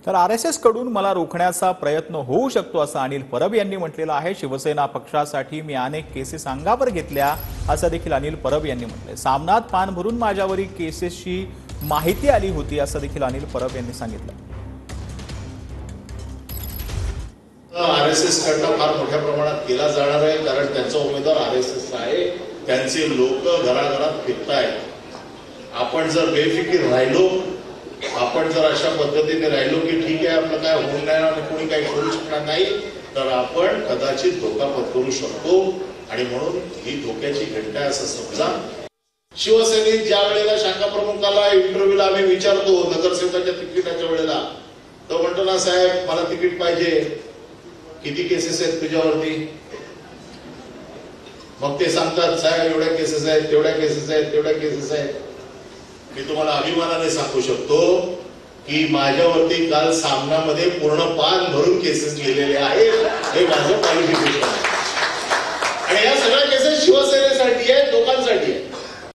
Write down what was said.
तर आरएसएस कडून मला रोखण्याचा प्रयत्न होऊ शकतो असं अनिल परब यांनी म्हटलेलं आहे। शिवसेना पक्षासाठी मी अनेक केसेस अंगावर घेतल्या असं देखील अनिल परब यांनी म्हटलंय। सामनात पान भरून माझ्यावरील केसेसची माहिती आली होती असं देखील अनिल परब यांनी सांगितलं। आरएसएस कडनं फार मोठ्या प्रमाणात केला जाणार आहे, कारण त्यांचा उमेदवार आरएसएस आहे। त्यांचे लोक घराघरात फिरतायत। आपण जर बेफिकीर राहिलो, आपण जर अशा पद्धतीने राहिलो की ठीक आहे आपलं काय होऊन नाही आणि कोणी काही करू शकणार नाही, तर आपण कदाचित धोका पत्करू शकतो। आणि म्हणून ही धोक्याची घंटा आहे असं समजा। शिवसेनेत ज्या वेळेला शाखा प्रमुखाला इंटरव्ह्यूला आम्ही विचारतो नगरसेवकाच्या तिकिटाच्या वेळेला, तो म्हणतो ना साहेब मला तिकीट पाहिजे, किती केसेस आहेत तुझ्यावरती? मग ते सांगतात साहेब एवढ्या केसेस आहेत, तेवढ्या केसेस आहेत, तेवढ्या केसेस आहेत। मी तुम्हाला अभिमानाने सांगू शकतो की माझ्यावरती काल सामनामध्ये पूर्ण पान भरून केसेस लिहिलेले आहेत। हे माझं क्वालिफिकेशन